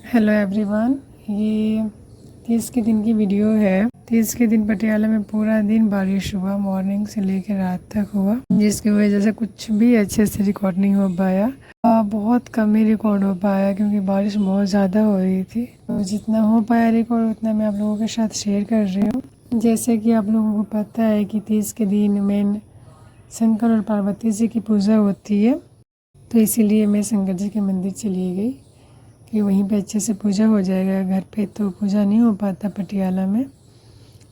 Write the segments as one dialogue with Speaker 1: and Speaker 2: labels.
Speaker 1: Hello everyone, ये 30 के दिन की वीडियो है। 30 के दिन पटियाला में पूरा दिन बारिश हुआ, मॉर्निंग से लेकर रात तक हुआ, जिसकी वजह से कुछ भी अच्छे से रिकॉर्ड नहीं हो पाया। बहुत कम ही रिकॉर्ड हो पाया क्योंकि बारिश बहुत ज़्यादा हो रही थी। तो जितना हो पाया रिकॉर्ड उतना मैं आप लोगों के साथ शेयर कर रही हूँ। जैसे कि आप लोगों को पता है कि 30 के दिन मेन शंकर और पार्वती जी की पूजा होती है, तो इसीलिए मैं शंकर जी के मंदिर चली गई कि वहीं पे अच्छे से पूजा हो जाएगा। घर पे तो पूजा नहीं हो पाता पटियाला में,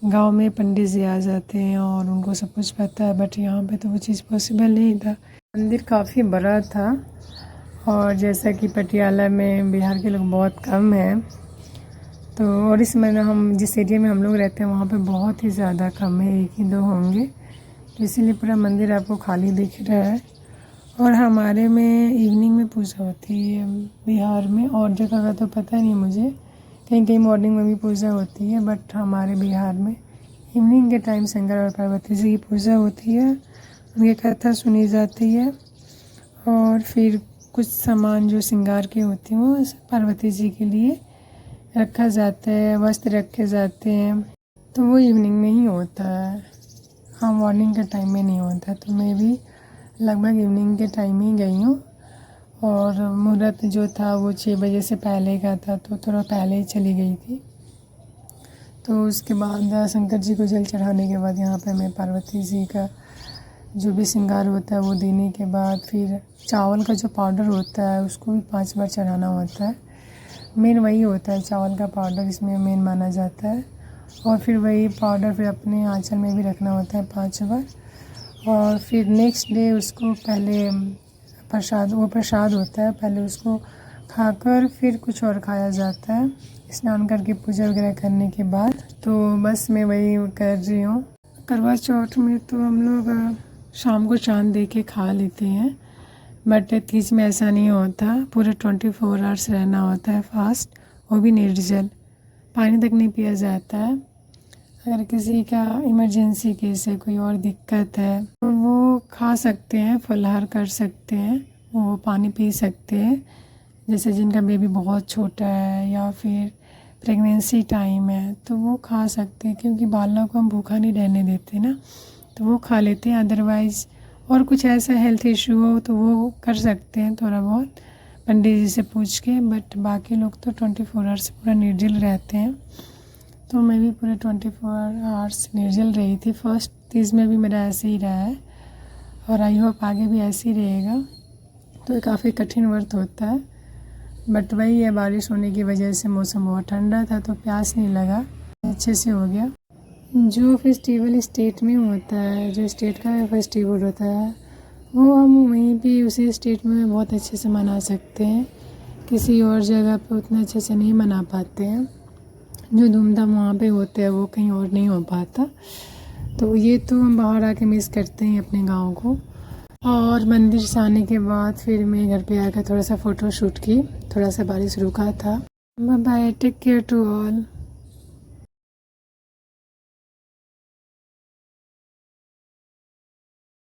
Speaker 1: गांव में पंडित जी आ जाते हैं और उनको सब कुछ पता है, बट यहाँ पे तो वो चीज़ पॉसिबल नहीं था। मंदिर काफ़ी बड़ा था और जैसा कि पटियाला में बिहार के लोग बहुत कम हैं, तो और इसमें हम जिस एरिया में हम लोग रहते हैं वहाँ पे बहुत ही ज़्यादा कम है, एक ही दो होंगे, तो इसीलिए पूरा मंदिर आपको खाली दिख रहा है। और हमारे में इवनिंग में पूजा होती है बिहार में, और जगह का तो पता नहीं मुझे, कहीं कहीं मॉर्निंग में भी पूजा होती है, बट हमारे बिहार में इवनिंग के टाइम शंकर और पार्वती जी की पूजा होती है, उनकी कथा सुनी जाती है और फिर कुछ सामान जो श्रृंगार के होते हैं वो पार्वती जी के लिए रखा जाता है, वस्त्र रखे जाते हैं, तो वो इवनिंग में ही होता है। हाँ, मॉर्निंग के टाइम में नहीं होता। तो मैं भी लगभग इवनिंग के टाइम ही गई हूँ और मुहूर्त जो था वो 6 बजे से पहले का था, तो थोड़ा पहले ही चली गई थी। तो उसके बाद शंकर जी को जल चढ़ाने के बाद यहाँ पे मैं पार्वती जी का जो भी श्रृंगार होता है वो देने के बाद फिर चावल का जो पाउडर होता है उसको भी 5 बार चढ़ाना होता है। मेन वही होता है, चावल का पाउडर इसमें मेन माना जाता है। और फिर वही पाउडर फिर अपने आंचल में भी रखना होता है 5 बार। और फिर नेक्स्ट डे उसको पहले प्रसाद होता है, पहले उसको खाकर फिर कुछ और खाया जाता है स्नान करके पूजा वगैरह करने के बाद। तो बस मैं वही कर रही हूँ। करवा चौथ में तो हम लोग शाम को चांद देख के खा लेते हैं, बट तीज में ऐसा नहीं होता, पूरे 24 आवर्स रहना होता है फास्ट, वो भी निर्जल, पानी तक नहीं पिया जाता है। अगर किसी का इमरजेंसी केस है, कोई और दिक्कत है, तो वो खा सकते हैं, फलाहार कर सकते हैं, वो पानी पी सकते हैं। जैसे जिनका बेबी बहुत छोटा है या फिर प्रेगनेंसी टाइम है तो वो खा सकते हैं, क्योंकि बालक को हम भूखा नहीं रहने देते ना, तो वो खा लेते हैं। अदरवाइज़ और कुछ ऐसा हेल्थ इशू हो तो वो कर सकते हैं थोड़ा बहुत पंडित जी से पूछ के, बट बाकी लोग तो 24 आवर्स पूरा निर्जल रहते हैं। तो मैं भी पूरे 24 आवर्स निर्जल रही थी। फर्स्ट तीज में भी मेरा ऐसे ही रहा है और आई होप आगे भी ऐसे ही रहेगा। तो काफ़ी कठिन व्रत होता है, बट वही है, बारिश होने की वजह से मौसम बहुत ठंडा था तो प्यास नहीं लगा, अच्छे से हो गया। जो फेस्टिवल स्टेट में होता है, जो स्टेट का फेस्टिवल होता है वो हम वहीं पे उसी स्टेट में बहुत अच्छे से मना सकते हैं, किसी और जगह पे उतना अच्छे से नहीं मना पाते हैं। जो धूमधाम वहाँ पे होते हैं वो कहीं और नहीं हो पाता, तो ये तो हम बाहर आके मिस करते हैं अपने गांव को। और मंदिर से आने के बाद फिर मैं घर पे आकर थोड़ा सा फ़ोटो शूट की, थोड़ा सा बारिश रुका था। Bye, take care to all.